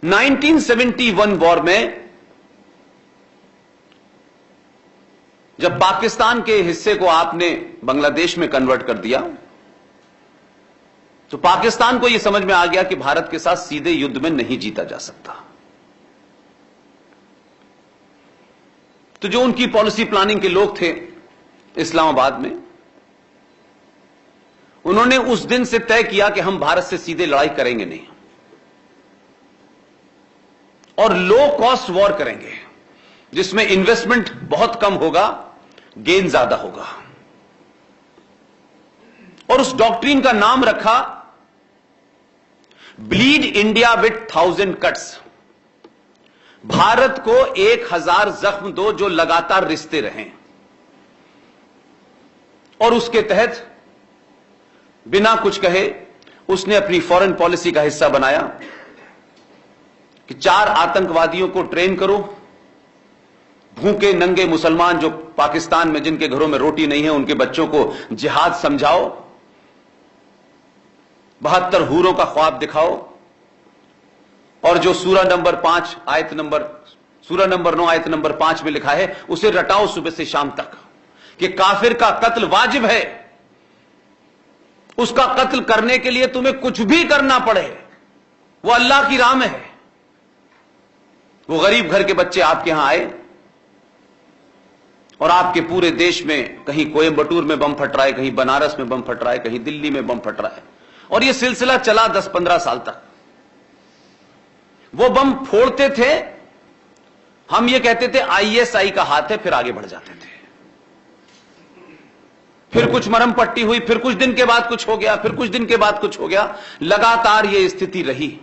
1971 war में जब पाकिस्तान के हिस्से को आपने बांग्लादेश में कन्वर्ट कर दिया, तो पाकिस्तान को यह समझ में आ गया कि भारत के साथ सीधे युद्ध में नहीं जीता जा सकता। तो जो उनकी पॉलिसी प्लानिंग के लोग थे इस्लामाबाद में, उन्होंने उस दिन से तय किया कि हम भारत से सीधे लड़ाई करेंगे नहीं और लो कॉस्ट वॉर करेंगे, जिसमें इन्वेस्टमेंट बहुत कम होगा, गेन ज्यादा होगा। और उस डॉक्ट्रिन का नाम रखा bleed India with 1000 cuts. Bharat को 1000 जख्म दो जो लगातार रिश्ते रहें। और उसके तहत बिना कुछ कहे उसने अपनी फॉरेन पॉलिसी का हिस्सा बनाया कि 4 आतंकवादियों को ट्रेन करो, भूखे नंगे मुसलमान जो पाकिस्तान में जिनके घरों में रोटी नहीं है उनके बच्चों को जिहाद समझाओ, 72 हूरों का ख्वाब दिखाओ, और जो सूरा नंबर 9 आयत नंबर 5 में लिखा है उसे रटाओ सुबह से शाम तक कि काफिर का कत्ल वाजिब है, उसका कत्ल करने के लिए तुम्हें कुछ भी करना पड़े, वो अल्लाह की राह में है। वो गरीब घर के बच्चे आपके यहां आए और आपके पूरे देश में कहीं कोयंबटूर में बम फट रहा है, कहीं बनारस में बम फट रहा है, कहीं दिल्ली में बम फट रहा है, और यह सिलसिला चला 10-15 साल तक। वो बम फोड़ते थे, हम ये कहते थे आईएसआई का हाथ है, फिर आगे बढ़ जाते थे। फिर कुछ मरहम पट्टी हुई, फिर कुछ दिन के बाद कुछ हो गया, फिर कुछ दिन के बाद कुछ हो गया, लगातार यह स्थिति रही।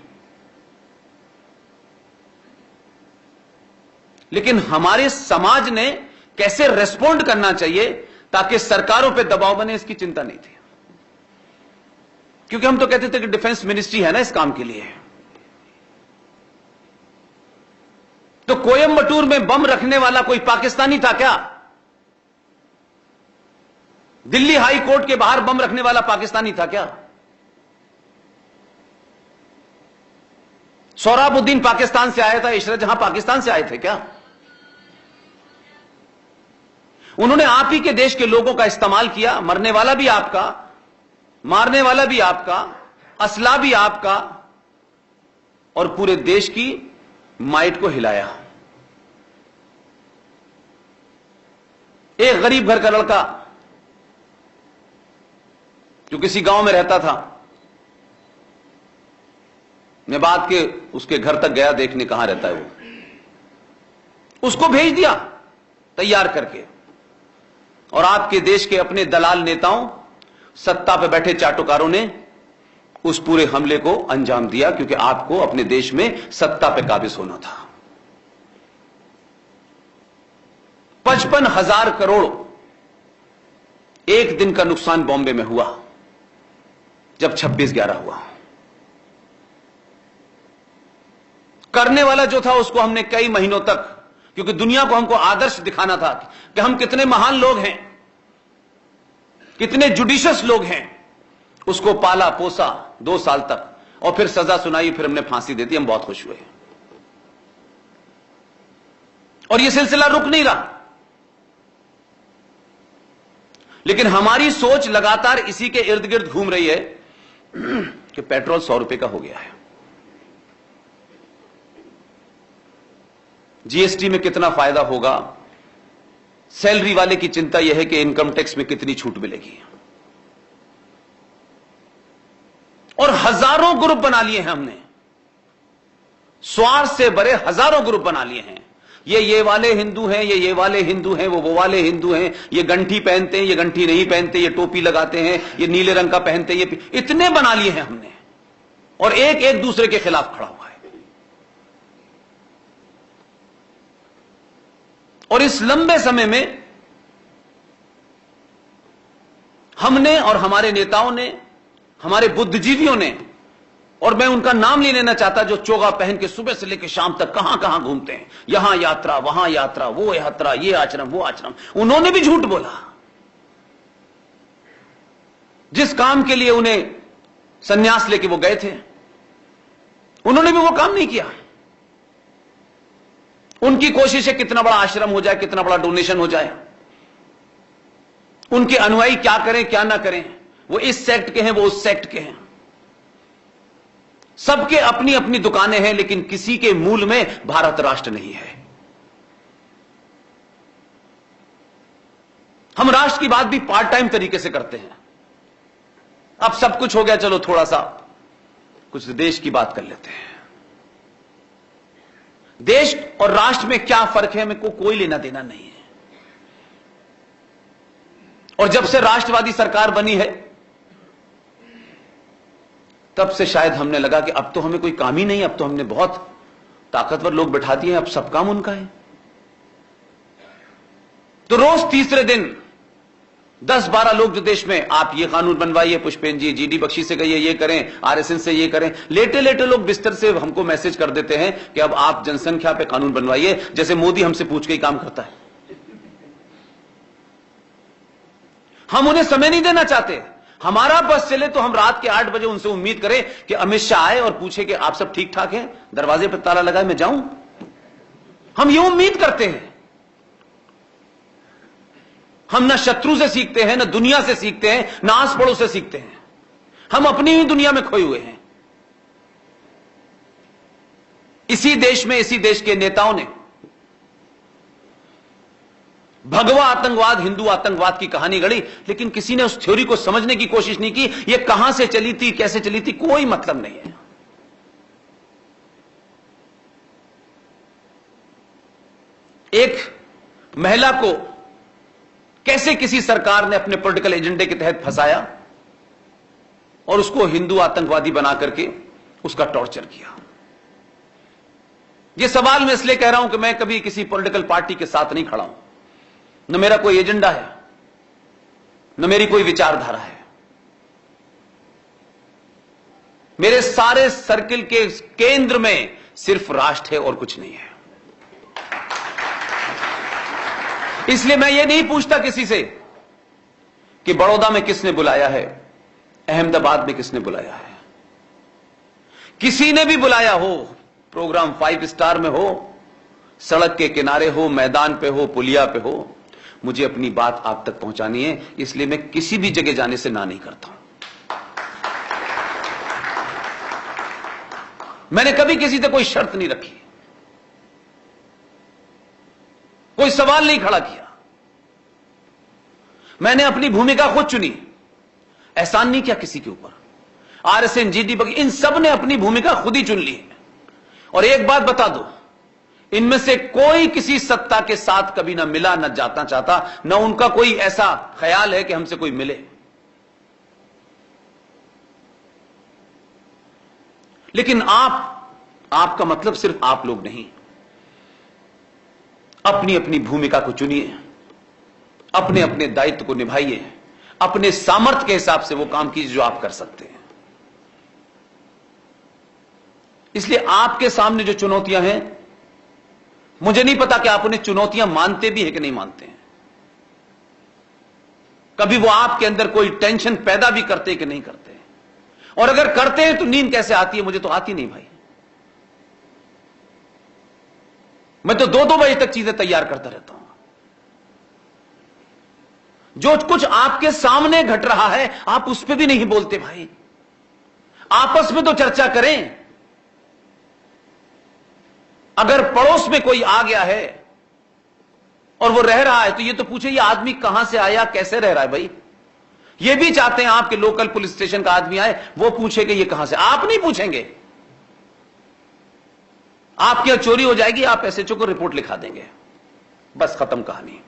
लेकिन हमारे समाज ने कैसे रेस्पॉन्ड करना चाहिए ताकि सरकारों पे दबाव बने, इसकी चिंता नहीं थी। क्योंकि हम तो कहते थे कि डिफेंस मिनिस्ट्री है ना इस काम के लिए। तो कोयंबटूर में बम रखने वाला कोई पाकिस्तानी था क्या? दिल्ली हाई कोर्ट के बाहर बम रखने वाला पाकिस्तानी था क्या? सोहराबुद्दीन पाकिस्तान से आया था, इशरत जहां पाकिस्तान से आए थे क्या? उन्होंने आप ही के देश के लोगों का इस्तेमाल किया, मरने वाला भी आपका, मारने वाला भी आपका, असला भी आपका, और पूरे देश की माइट को हिलाया। एक गरीब घर का लड़का जो किसी गांव में रहता था, मैं बात के उसके घर तक गया देखने कहां रहता है वो, उसको भेज दिया तैयार करके, और आपके देश के अपने दलाल नेताओं, सत्ता पर बैठे चाटुकारों ने उस पूरे हमले को अंजाम दिया, क्योंकि आपको अपने देश में सत्ता पर काबिज होना था। 55,000 करोड़ एक दिन का नुकसान बॉम्बे में हुआ जब 26/11 हुआ। करने वाला जो था उसको हमने कई महीनों तक, क्योंकि दुनिया को हमको आदर्श दिखाना था कि हम कितने महान लोग हैं, कितने जुडिशियस लोग हैं, उसको पाला पोसा 2 साल तक, और फिर सजा सुनाई, फिर हमने फांसी दे दी। हम बहुत खुश हुए, और यह सिलसिला रुक नहीं रहा। लेकिन हमारी सोच लगातार इसी के इर्द गिर्द घूम रही है कि पेट्रोल 100 रुपए का हो गया है, जीएसटी में कितना फायदा होगा, सैलरी वाले की चिंता यह है कि इनकम टैक्स में कितनी छूट मिलेगी, और हजारों ग्रुप बना लिए हैं हमने, स्वार्थ से भरे हजारों ग्रुप बना लिए हैं। ये वाले हिंदू हैं, ये वाले हिंदू हैं, वो वाले हिंदू हैं, ये गंठी पहनते हैं, ये गंठी नहीं पहनते, ये टोपी लगाते हैं, ये नीले रंग का पहनते हैं, ये इतने बना लिए हैं हमने, और एक दूसरे के खिलाफ खड़ा हुआ है। और इस लंबे समय में हमने और हमारे नेताओं ने, हमारे बुद्धिजीवियों ने, और मैं उनका नाम नहीं लेना चाहता, जो चोगा पहन के सुबह से लेकर शाम तक कहां कहां घूमते हैं, यहां यात्रा वहां यात्रा, वो यात्रा, ये आश्रम वो आश्रम, उन्होंने भी झूठ बोला। जिस काम के लिए उन्हें सन्यास लेके वो गए थे, उन्होंने भी वो काम नहीं किया। उनकी कोशिश है कितना बड़ा आश्रम हो जाए, कितना बड़ा डोनेशन हो जाए, उनके अनुयायी क्या करें क्या ना करें, वो इस सेक्ट के हैं वो उस सेक्ट के हैं, सबके अपनी अपनी दुकानें हैं, लेकिन किसी के मूल में भारत राष्ट्र नहीं है। हम राष्ट्र की बात भी पार्ट टाइम तरीके से करते हैं। अब सब कुछ हो गया, चलो थोड़ा सा कुछ देश की बात कर लेते हैं। देश और राष्ट्र में क्या फर्क है, मेरे को कोई लेना देना नहीं है। और जब से राष्ट्रवादी सरकार बनी है तब से शायद हमने लगा कि अब तो हमें कोई काम ही नहीं, अब तो हमने बहुत ताकतवर लोग बैठा दिए, अब सब काम उनका है। तो रोज तीसरे दिन 10-12 लोग जो देश में, आप ये कानून बनवाइए, पुष्पेन जी जीडी बख्शी से कहिए ये करें, आरएसएन से ये करें, लेटे लेटे लोग बिस्तर से हमको मैसेज कर देते हैं कि अब आप जनसंख्या पे कानून बनवाइए, जैसे मोदी हमसे पूछ के ही काम करता है। हम उन्हें समय नहीं देना चाहते। हमारा बस चले तो हम रात के 8 बजे उनसे उम्मीद करें कि अमित शाह आए और पूछे कि आप सब ठीक ठाक हैं, दरवाजे पर ताला लगाए मैं जाऊं। हम ये उम्मीद करते हैं। हम ना शत्रु से सीखते हैं, ना दुनिया से सीखते हैं, ना आस पड़ोस से सीखते हैं। हम अपनी ही दुनिया में खोए हुए हैं। इसी देश में, इसी देश के नेताओं ने भगवा आतंकवाद, हिंदू आतंकवाद की कहानी गढ़ी, लेकिन किसी ने उस थ्योरी को समझने की कोशिश नहीं की। यह कहां से चली थी, कैसे चली थी, कोई मतलब नहीं है। एक महिला को कैसे किसी सरकार ने अपने पॉलिटिकल एजेंडे के तहत फंसाया और उसको हिंदू आतंकवादी बना करके उसका टॉर्चर किया। यह सवाल मैं इसलिए कह रहा हूं कि मैं कभी किसी पॉलिटिकल पार्टी के साथ नहीं खड़ा हूं, न मेरा कोई एजेंडा है, न मेरी कोई विचारधारा है। मेरे सारे सर्किल के केंद्र में सिर्फ राष्ट्र है और कुछ नहीं है। इसलिए मैं ये नहीं पूछता किसी से कि बड़ौदा में किसने बुलाया है, अहमदाबाद में किसने बुलाया है। किसी ने भी बुलाया हो, प्रोग्राम 5 स्टार में हो, सड़क के किनारे हो, मैदान पे हो, पुलिया पे हो, मुझे अपनी बात आप तक पहुंचानी है। इसलिए मैं किसी भी जगह जाने से ना नहीं करता हूं। मैंने कभी किसी से कोई शर्त नहीं रखी, कोई सवाल नहीं खड़ा किया। मैंने अपनी भूमिका खुद चुनी, एहसान नहीं किया किसी के ऊपर। आरएसएन, जीडी बख्शी, इन सब ने अपनी भूमिका खुद ही चुन ली है। और एक बात बता दो, इनमें से कोई किसी सत्ता के साथ कभी ना मिला, ना जाना चाहता, ना उनका कोई ऐसा ख्याल है कि हमसे कोई मिले। लेकिन आपका मतलब सिर्फ आप लोग नहीं। अपनी अपनी भूमिका को चुनिए, अपने अपने दायित्व को निभाइए, अपने सामर्थ्य के हिसाब से वो काम कीजिए जो आप कर सकते हैं। इसलिए आपके सामने जो चुनौतियां हैं, मुझे नहीं पता कि आप उन्हें चुनौतियां मानते भी हैं कि नहीं मानते हैं। कभी वो आपके अंदर कोई टेंशन पैदा भी करते हैं कि नहीं करते हैं। और अगर करते हैं तो नींद कैसे आती है, मुझे तो आती नहीं भाई। मैं तो 2-2 बजे तक चीजें तैयार करता रहता हूं। जो कुछ आपके सामने घट रहा है आप उस पर भी नहीं बोलते भाई। आपस में तो चर्चा करें। अगर पड़ोस में कोई आ गया है और वो रह रहा है तो ये तो पूछे ये आदमी कहां से आया, कैसे रह रहा है भाई। ये भी चाहते हैं आपके लोकल पुलिस स्टेशन का आदमी आए, वो पूछे कि ये कहां से। आप नहीं पूछेंगे, आपकी यहां चोरी हो जाएगी, आप एसएचओ को रिपोर्ट लिखा देंगे, बस खत्म कहानी।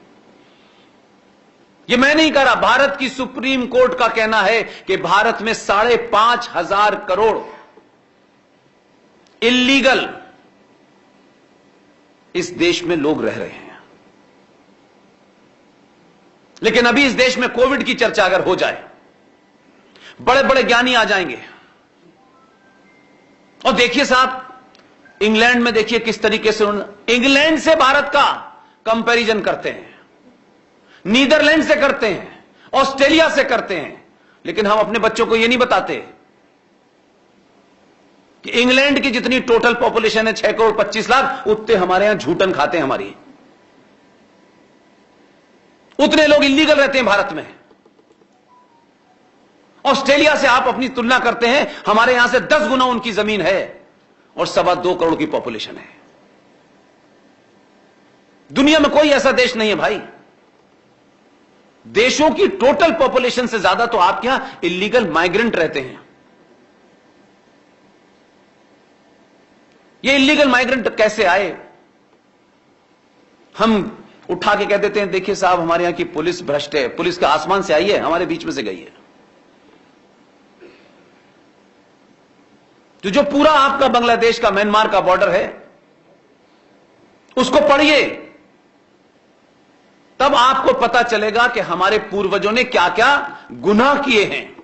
ये मैं नहीं कह रहा, भारत की सुप्रीम कोर्ट का कहना है कि भारत में 5,500 करोड़ इल्लीगल इस देश में लोग रह रहे हैं। लेकिन अभी इस देश में कोविड की चर्चा अगर हो जाए, बड़े बड़े ज्ञानी आ जाएंगे। और देखिए साहब, इंग्लैंड में देखिए किस तरीके से इंग्लैंड से भारत का कंपैरिजन करते हैं, नीदरलैंड से करते हैं, ऑस्ट्रेलिया से करते हैं। लेकिन हम अपने बच्चों को यह नहीं बताते कि इंग्लैंड की जितनी टोटल पॉपुलेशन है 6 करोड़ 25 लाख, उतने हमारे यहां झूठन खाते हैं हमारी, उतने लोग इलीगल रहते हैं भारत में। ऑस्ट्रेलिया से आप अपनी तुलना करते हैं, हमारे यहां से 10 गुना उनकी जमीन है और 2.25 करोड़ की पॉपुलेशन है। दुनिया में कोई ऐसा देश नहीं है भाई, देशों की टोटल पॉपुलेशन से ज्यादा तो आपके यहां इलीगल माइग्रेंट रहते हैं। ये इलीगल माइग्रेंट कैसे आए? हम उठा के कह देते हैं देखिए साहब हमारे यहां की पुलिस भ्रष्ट है, पुलिस का आसमान से आई है, हमारे बीच में से गई है। तो जो पूरा आपका बांग्लादेश का म्यांमार का बॉर्डर है उसको पढ़िए, तब आपको पता चलेगा कि हमारे पूर्वजों ने क्या क्या गुनाह किए हैं।